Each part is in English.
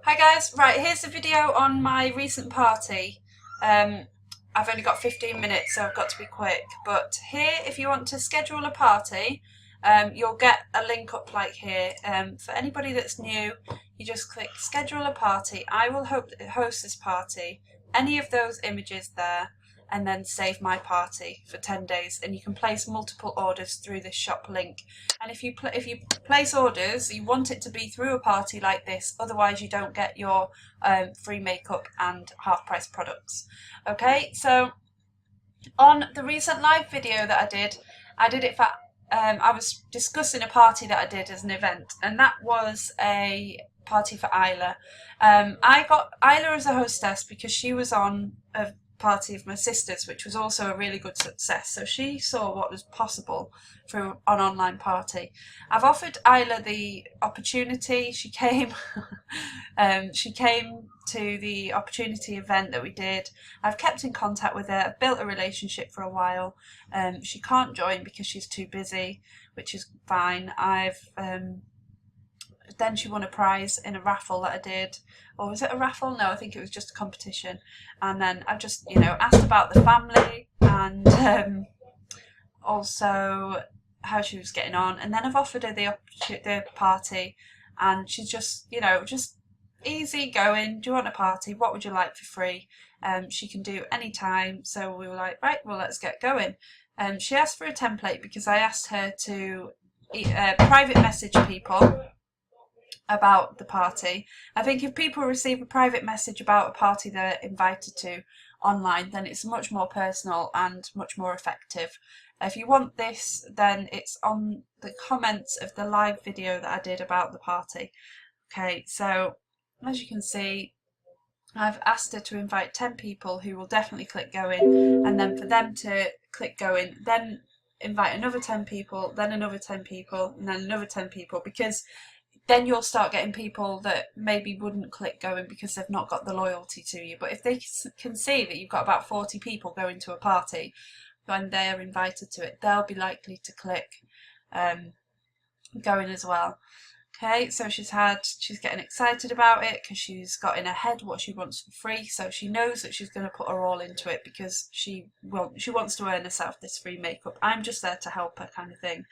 Hi guys, right, here's the video on my recent party. I've only got 15 minutes, so I've got to be quick. But here, if you want to schedule a party, you'll get a link up like here. For anybody that's new, you just click schedule a party. I will host this party, any of those images there, and then save my party for 10 days. And you can place multiple orders through this shop link. And if you place orders, you want it to be through a party like this, otherwise you don't get your free makeup and half price products. Okay, so on the recent live video that I did it for, I was discussing a party that I did as an event, and that was a party for Isla. I got Isla as a hostess because she was on a party of my sister's, which was also a really good success. So she saw what was possible through an online party. I've offered Isla the opportunity. She came, she came to the opportunity event that we did. I've kept in contact with her. I've built a relationship for a while. She can't join because she's too busy, which is fine. Then she won a prize in a raffle that I did. Or was it a raffle? No, I think it was just a competition. And then I've just, asked about the family and also how she was getting on. And then I've offered her the party, and she's just, just easy going. Do you want a party? What would you like for free? She can do any time. So we were like, right, well, let's get going. She asked for a template because I asked her to private message people about the party. I think if people receive a private message about a party they're invited to online, then it's much more personal and much more effective. If you want this, then it's on the comments of the live video that I did about the party. Okay, so as you can see, I've asked her to invite 10 people who will definitely click go in, and then for them to click go in, then invite another 10 people, then another 10 people, and then another 10 people, because then you'll start getting people that maybe wouldn't click going because they've not got the loyalty to you. But if they can see that you've got about 40 people going to a party when they're invited to it, they'll be likely to click going as well. Okay, so she's getting excited about it because she's got in her head what she wants for free. So she knows that she's going to put her all into it because she wants to earn herself this free makeup. I'm just there to help her, kind of thing.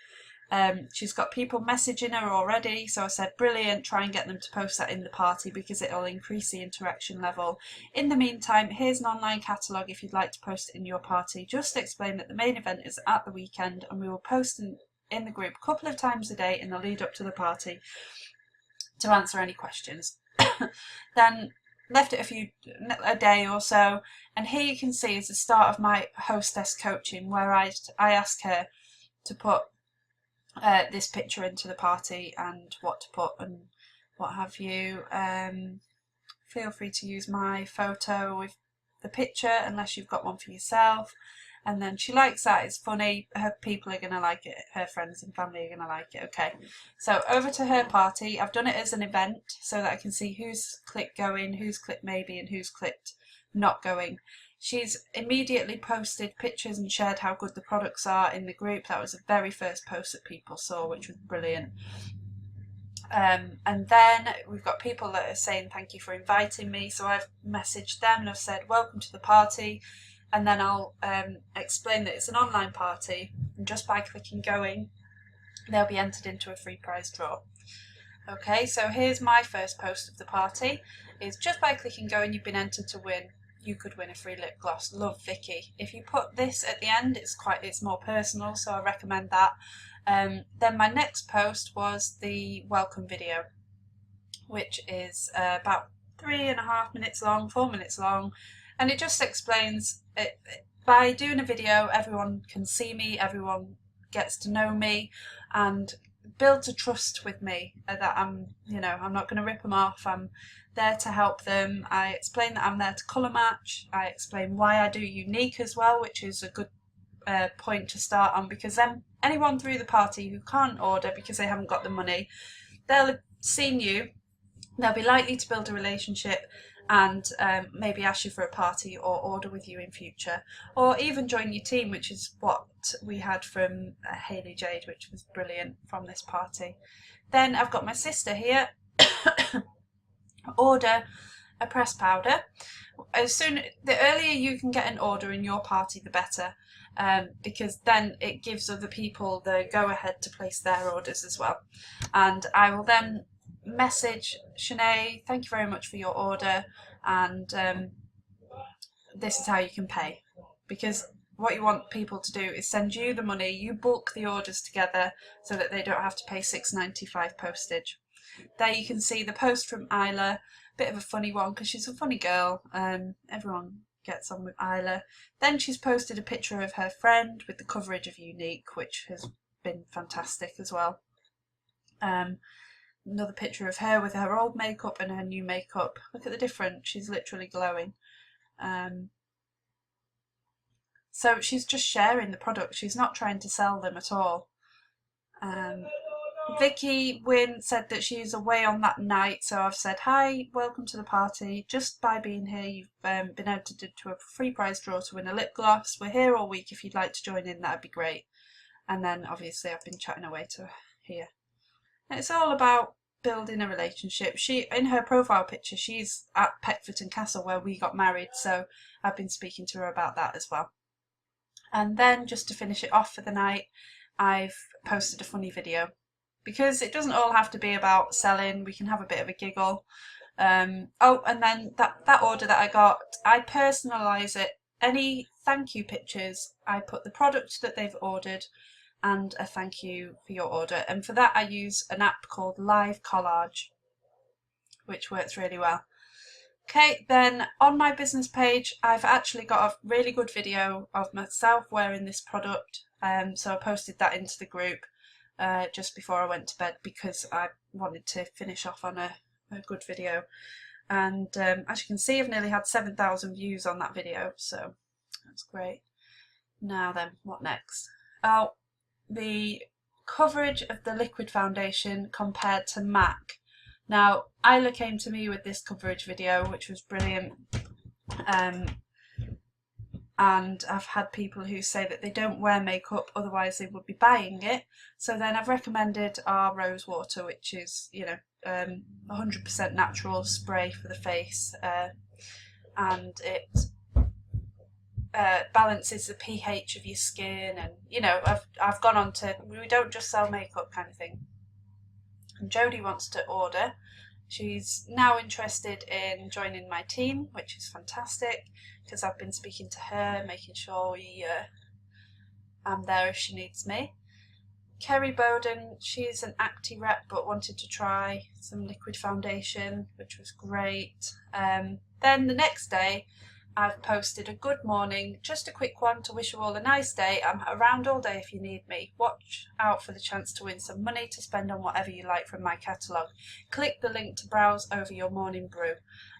She's got people messaging her already, so I said brilliant, try and get them to post that in the party because it'll increase the interaction level. In the meantime, here's an online catalogue if you'd like to post it in your party. Just explain that the main event is at the weekend and we will post in the group a couple of times a day in the lead up to the party to answer any questions. Then left it a day or so, and here you can see is the start of my hostess coaching, where I ask her to put this picture into the party and what to put and what have you. Feel free to use my photo with the picture unless you've got one for yourself. And then she likes that, it's funny, her people are going to like it, her friends and family are going to like it. Okay, so over to her party. I've done it as an event so that I can see who's clicked going, who's clicked maybe, and who's clicked not going. She's immediately posted pictures and shared how good the products are in the group. That was the very first post that people saw, which was brilliant. And then we've got people that are saying thank you for inviting me. So I've messaged them and I've said welcome to the party. And then I'll explain that it's an online party. And just by clicking going, they'll be entered into a free prize draw. Okay, so here's my first post of the party. It's just by clicking going, you've been entered to win. You could win a free lip gloss. Love, Vicky. If you put this at the end, it's more personal, so I recommend that. Then my next post was the welcome video, which is about 3.5 minutes long, 4 minutes long, and it just explains it. By doing a video, everyone can see me, everyone gets to know me, and builds a trust with me that I'm not going to rip them off. I'm there to help them. I explain that I'm there to colour match. I explain why I do unique as well, which is a good point to start on, because then anyone through the party who can't order because they haven't got the money, they'll have seen you, they'll be likely to build a relationship and maybe ask you for a party or order with you in future, or even join your team, which is what we had from Hayley Jade, which was brilliant from this party. Then I've got my sister here order a press powder. The earlier you can get an order in your party, the better, because then it gives other people the go ahead to place their orders as well. And I will then message Shanae, thank you very much for your order, and this is how you can pay. Because what you want people to do is send you the money, you bulk the orders together so that they don't have to pay $6.95 postage. There you can see the post from Isla, bit of a funny one because she's a funny girl. Everyone gets on with Isla. Then she's posted a picture of her friend with the coverage of Unique, which has been fantastic as well. Another picture of her with her old makeup and her new makeup. Look at the difference, she's literally glowing. So she's just sharing the product, she's not trying to sell them at all. Vicky Wynn said that she's away on that night, so I've said, hi, welcome to the party. Just by being here, you've been entered into a free prize draw to win a lip gloss. We're here all week. If you'd like to join in, that'd be great. And then obviously I've been chatting away to her here. And it's all about building a relationship. She, in her profile picture, she's at Peckforton Castle where we got married, so I've been speaking to her about that as well. And then just to finish it off for the night, I've posted a funny video. Because it doesn't all have to be about selling, we can have a bit of a giggle. Oh, and then that order that I got, I personalise it. Any thank you pictures, I put the product that they've ordered and a thank you for your order. And for that I use an app called Live Collage, which works really well. Okay, then on my business page, I've actually got a really good video of myself wearing this product. So I posted that into the group. Just before I went to bed because I wanted to finish off on a good video, and as you can see I've nearly had 7,000 views on that video, so that's great. Now then, what next? Oh, the coverage of the liquid foundation compared to MAC. Now Isla came to me with this coverage video which was brilliant, and I've had people who say that they don't wear makeup, otherwise they would be buying it. So then I've recommended our rose water, which is, you know, 100% natural spray for the face, and it balances the pH of your skin. And you know, I've gone on to, we don't just sell makeup kind of thing. And Jodie wants to order. She's now interested in joining my team, which is fantastic because I've been speaking to her, making sure I'm there if she needs me. Kerry Bowden, she's an Acti rep but wanted to try some liquid foundation, which was great. Then the next day I've posted a good morning, just a quick one to wish you all a nice day. I'm around all day if you need me. Watch out for the chance to win some money to spend on whatever you like from my catalogue. Click the link to browse over your morning brew,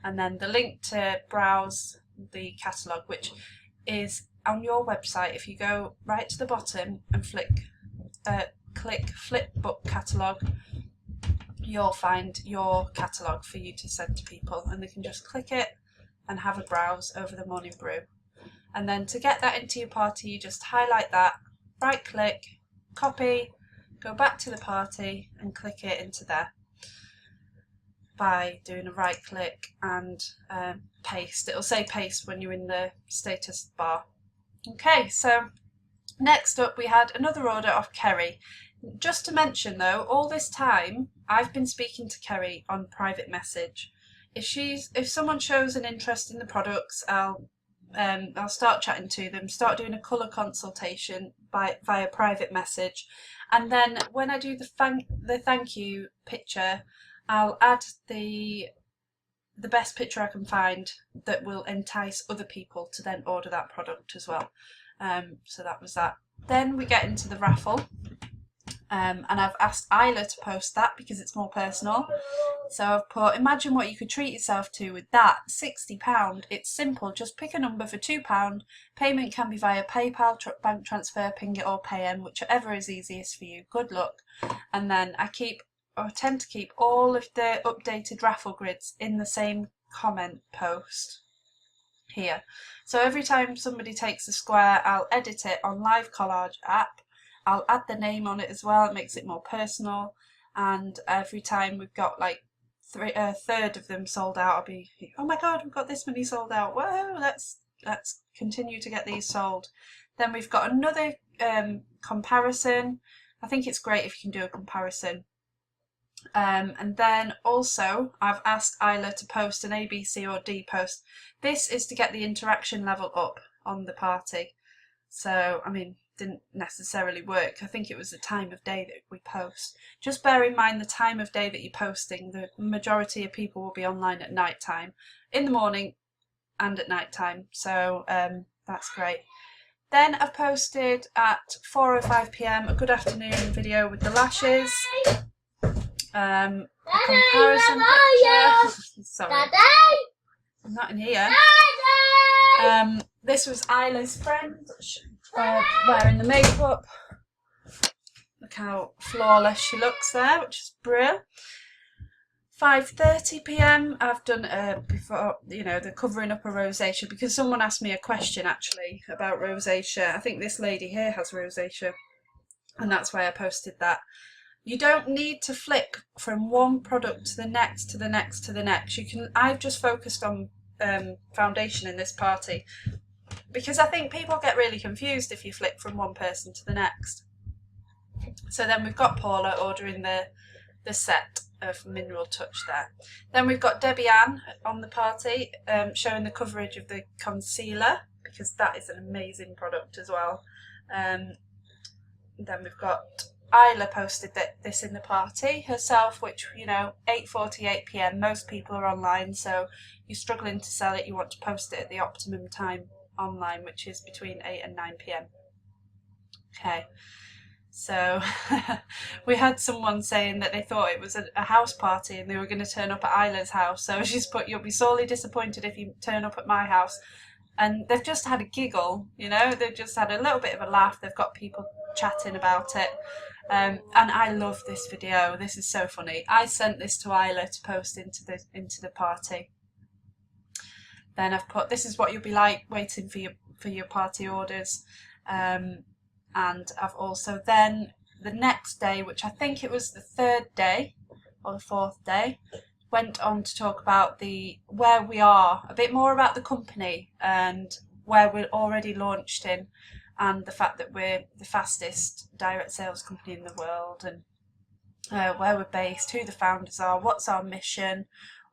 and then the link to browse the catalogue, which is on your website. If you go right to the bottom and click flip book catalogue, you'll find your catalogue for you to send to people, and they can just click it and have a browse over the morning brew. And then to get that into your party, you just highlight that, right click, copy, go back to the party and click it into there by doing a right click and paste. It'll say paste when you're in the status bar. Okay, so next up we had another order of Kerry. Just to mention though, all this time I've been speaking to Kerry on private message. If someone shows an interest in the products, I'll start chatting to them, start doing a colour consultation via private message, and then when I do the thank you picture, I'll add the best picture I can find that will entice other people to then order that product as well. So that was that. Then we get into the raffle. And I've asked Isla to post that because it's more personal. So I've put, imagine what you could treat yourself to with that, £60. It's simple, just pick a number for £2. Payment can be via PayPal, bank transfer, Ping It or Paym, whichever is easiest for you. Good luck. And then I tend to keep all of the updated raffle grids in the same comment post here. So every time somebody takes a square, I'll edit it on Live Collage app. I'll add the name on it as well, it makes it more personal, and every time we've got like a third of them sold out, I'll be, oh my god, we've got this many sold out. Whoa, let's continue to get these sold. Then we've got another comparison. I think it's great if you can do a comparison. And then also I've asked Isla to post an A, B, C or D post. This is to get the interaction level up on the party. So, I mean, didn't necessarily work. I think it was the time of day that we post. Just bear in mind the time of day that you're posting. The majority of people will be online at night time, in the morning and at night time. So that's great. Then I've posted at 4:05 p.m. a good afternoon video with the lashes. A comparison picture. Sorry, I'm not in here. This was Isla's friend wearing the makeup. Look how flawless she looks there, which is brilliant. 5:30 p.m. I've done before, you know, the covering up of rosacea, because someone asked me a question actually about rosacea. I think this lady here has rosacea, and that's why I posted that. You don't need to flick from one product to the next, to the next, to the next. You can. I've just focused on foundation in this party, because I think people get really confused if you flick from one person to the next. So then we've got Paula ordering the set of Mineral Touch there. Then we've got Debbie Ann on the party showing the coverage of the concealer, because that is an amazing product as well. Then we've got Isla posted this in the party herself, which, you know, 8:48 p.m. most people are online, so you're struggling to sell it, you want to post it at the optimum time online, which is between 8 and 9 p.m. Okay, so we had someone saying that they thought it was a house party and they were going to turn up at Isla's house, so she's put, you'll be sorely disappointed if you turn up at my house. And they've just had a giggle, you know, they've just had a little bit of a laugh, they've got people chatting about it. And I love this video, this is so funny. I sent this to Isla to post into the party. Then I've put, this is what you'll be like waiting for your party orders. And I've also then, the next day, which I think it was the third day or the fourth day, went on to talk about where we are, a bit more about the company and where we're already launched in, and the fact that we're the fastest direct sales company in the world, and where we're based, who the founders are, what's our mission.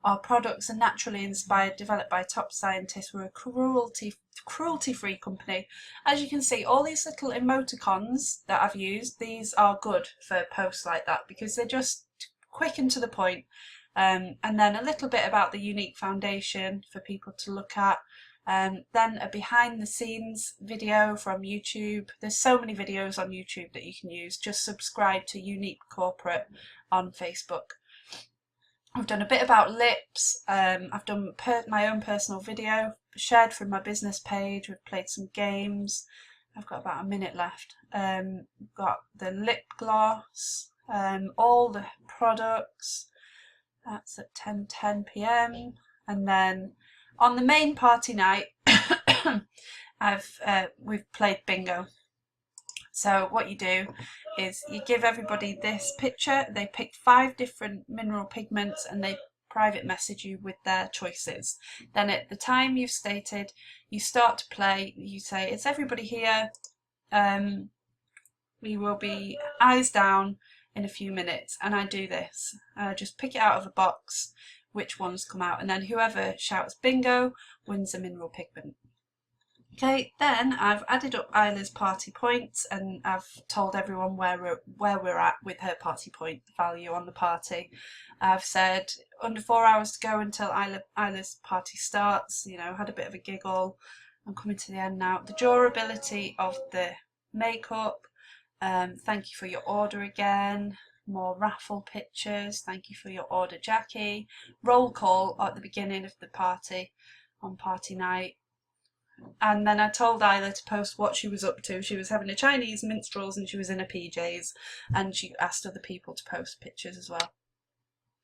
Our products are naturally inspired, developed by top scientists. We're a cruelty-free company. As you can see, all these little emoticons that I've used, these are good for posts like that, because they're just quick and to the point. And then a little bit about the unique foundation for people to look at. Then a behind the scenes video from YouTube. There's so many videos on YouTube that you can use. Just subscribe to Unique Corporate on Facebook. I've done a bit about lips. I've done my own personal video shared from my business page. We've played some games. I've got about a minute left. Got the lip gloss, all the products. That's at 10:10 p.m. And then on the main party night, we've played bingo. So what you do is you give everybody this picture, they pick 5 different mineral pigments and they private message you with their choices. Then at the time you've stated, you start to play, you say, is everybody here? We will be eyes down in a few minutes, and I do this. Just pick it out of a box, which ones come out, and then whoever shouts bingo wins a mineral pigment. Okay, then I've added up Isla's party points, and I've told everyone where we're at with her party point value on the party. I've said under 4 hours to go until Isla's party starts. You know, had a bit of a giggle. I'm coming to the end now. The durability of the makeup. Thank you for your order again. More raffle pictures. Thank you for your order, Jackie. Roll call at the beginning of the party on party night. And then I told Isla to post what she was up to. She was having a Chinese minstrels and she was in her PJs, and she asked other people to post pictures as well.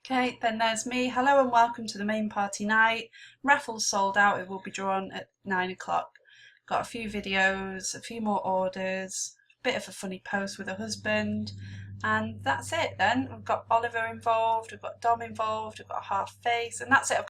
Okay, then there's me. Hello and welcome to the main party night. Raffles sold out. It will be drawn at 9 o'clock. Got a few videos, a few more orders, a bit of a funny post with her husband, And that's it then. We've got Oliver involved, we've got Dom involved, we've got Half Face, and that's it.